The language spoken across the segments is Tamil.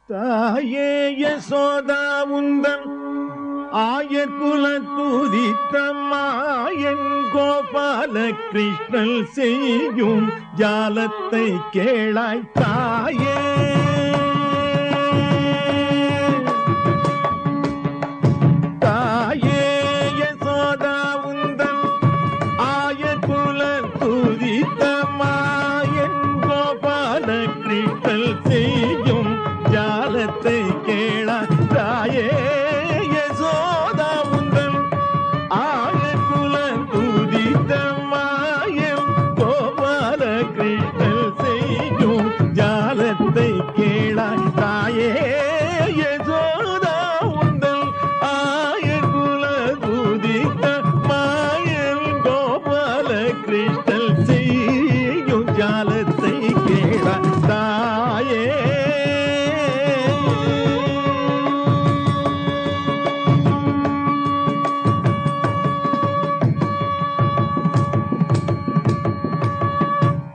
தாயே யசோதா உந்தன் ஆயர்குல தூதித்தம்மாயன் கோபால கிருஷ்ணன் செய்யும் ஜாலத்தை கேளாய் தாயே. தாயே யசோதா உந்தன் ஆயர்குல தூதித்தம்மாயன் கோபால கிருஷ்ணன் செய்யும் ஜாலத்தை கேளாய் தாயே. யசோதா உந்தன் ஆயர்குல தூதித்தம்மாயன் கோபால கிருஷ்ணன் செய்யும் ஜாலத்தை கேளாய் தாயே. யசோதா உந்தன் ஆயர்குல தூதித்தம்மாயன் கோபால கிருஷ்ணன் செய்யும் ஜாலத்தை கேளாய் தாயே.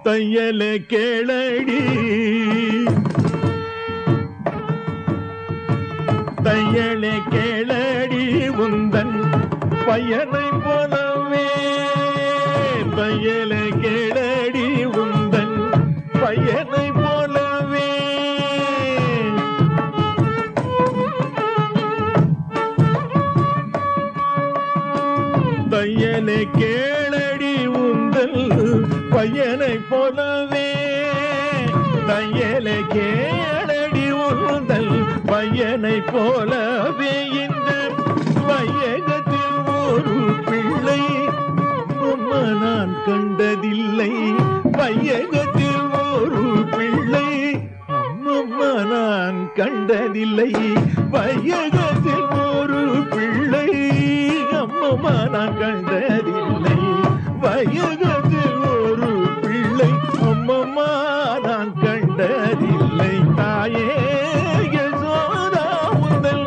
தையல கேளடி தையல கேளடி உந்தன் பையனை போலவே. தையல கேளடி உந்தன் பையனை போலவே. தையல கேளடி உந்தன் பையனை போலவே. தையல கேளடி உந்தல் பையனை போலவே. இந்த வையகத்தில் ஒரு பிள்ளை அம்மா நான் கண்டதில்லை. வையகத்தில் ஒரு பிள்ளை அம்மம்மா நான் கண்டதில்லை. வையகத்தில் ஒரு பிள்ளை அம்மம்மா நான் கண்டதில்லை. வையகத்தில் ஒரு பிள்ளை அம்மம்மா நான் கண்டதில்லை. தாயே யசோதா உந்தன்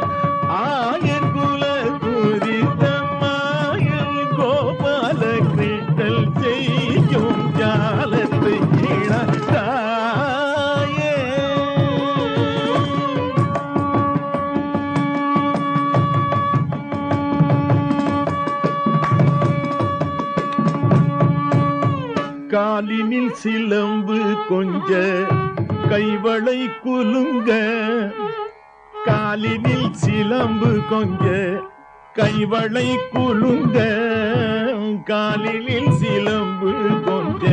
ஆயர்குல தூதித்தம்மாயன் கோபால கிருஷ்ணன் செய்யும் ஜாலத்தை கேளாய் தாயே. காலினில் சிலம்பு கொஞ்ச கைவளை குலுங்க. காலினில் சிலம்பு கொஞ்ச கைவளை குலுங்க. காலினில் சிலம்பு கொஞ்ச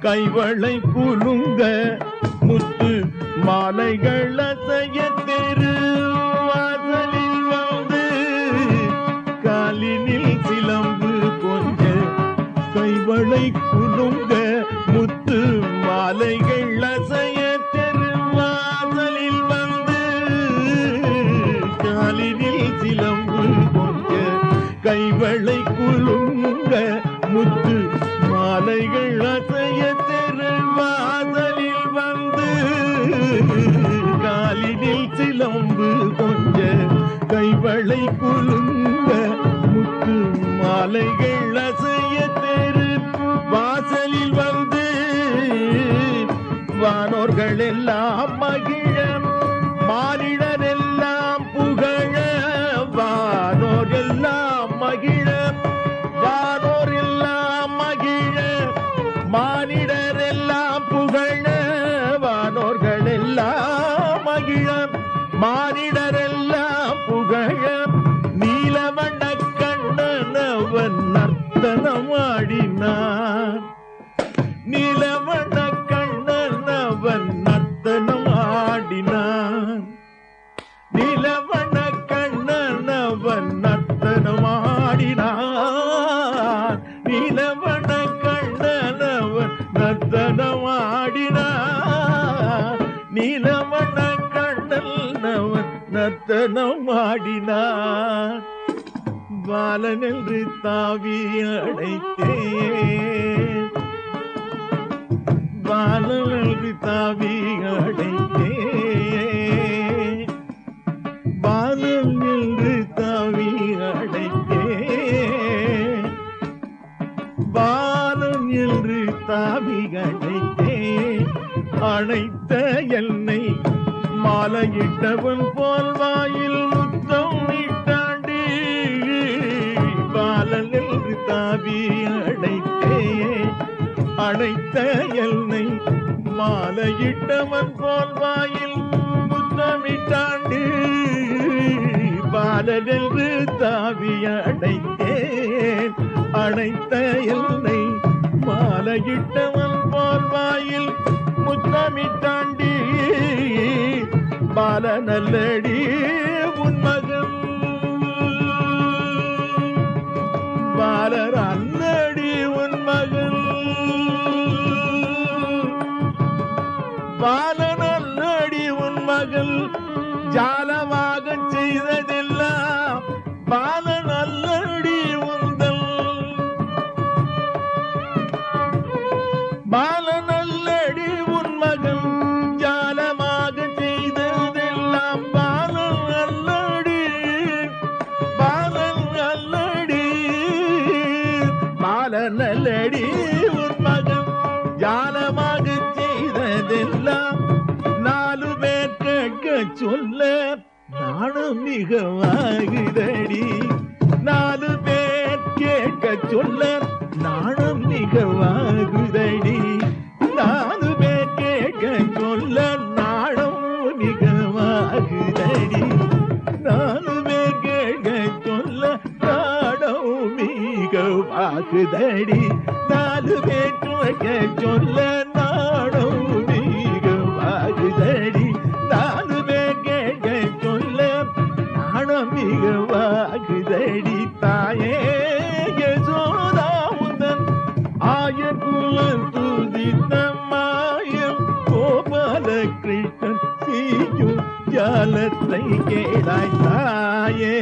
கைவளை குலுங்க. முத்து மாலைகள் அசைய தெரு வாசலில் வந்து. காலினில் சிலம்பு கொஞ்ச கைவளை குலுங்க. முத்து மாலைகள் அசைய தெருவாசலில் வந்து. காலினில் சிலம்பு கொஞ்ச கைவளை குலுங்க. முத்து மாலைகள் அசைய தெருவாசலில் வந்து. காலினில் சிலம்பு கொஞ்ச கைவளை குலுங்க. முத்து மாலைகள் அசைய தெரு வாசலில் வந்து. வானோர்கள் எல்லாம் மகிழ மானிடர் எல்லாம் புகழ. வானோர் எல்லாம் மகிழ வானோர் எல்லாம் மகிழ மானிடர் எல்லாம் புகழ. வானோர்கள் எல்லாம் மகிழ மானிடர் எல்லாம் புகழ. நீலவண்ண கண்ணனவன் நர்த்தனமாடினான். நீலவண்ண கண்ணனவன் நர்த்தனமாடினான். நீலவண்ண கண்ணனவன் நர்த்தனமாடினான். நீலவண்ண கண்ணனவன் நர்த்தனமாடினான். நீலவண்ண கண்ணனவன் நர்த்தனமாடினான். பாலனென்று தாவி அடைத்தேன். பாலனென்று தாவி அடைத்தேன். பாலன் என்று தாவி அடைத்தேன். பாலன் என்று தாவி அடைத்தேன். அணைத்த என்னை மால மாலையிட்டவன் போல் வாயில் முத்தம் இட்டாண்டி பாலன் என்று தாவி அடைத்த என்னை மாலையிட்டவன் போல் வாயில் முத்தமிட்டாண்டு பாலன் என்று தாவி அடைத்த என்னை மாலையிட்டவன் போல் வாயில் முத்தமிட்டாண்டி பாலனல்லடி உன் மகன் பாலர் அல்லடி உன் மகன் பாலனல்லடி உன் மகள் ஜாலமாக செய்ததெல்லாம் பாலனல்லடி உந்தல் பாலனல்லடி உன் மகள் ஜாலமாக செய்ததெல்லாம் பாலனல்லடி பாலனல்லடி உன் மகள் ஜாலமாக செய்ததெல்லாம் நாலு பேர் கேட்க சொல்ல நானும் மிகவாகுதடி நாலு பேர் கேட்க சொல்ல நானும் மிகவாகுதடி நாலு பேர் கேட்க சொல்ல நானும் மிகவாகுதடி நாலு பேர் கேட்க சொல்ல நானும் மிகவாகுதடி நாலு பேர் கேட்க சொல்ல நானும் மிகவாகுதடி நாலு பேர் கேட்க சொல்ல நானும் மிகவாகுதடி தாயே யசோதா உந்தன் ஆயகுல துதித்த மாயம் கோபால கிருஷ்ணன் செய்யும் ஜாலத்தை கேளாய் தாயே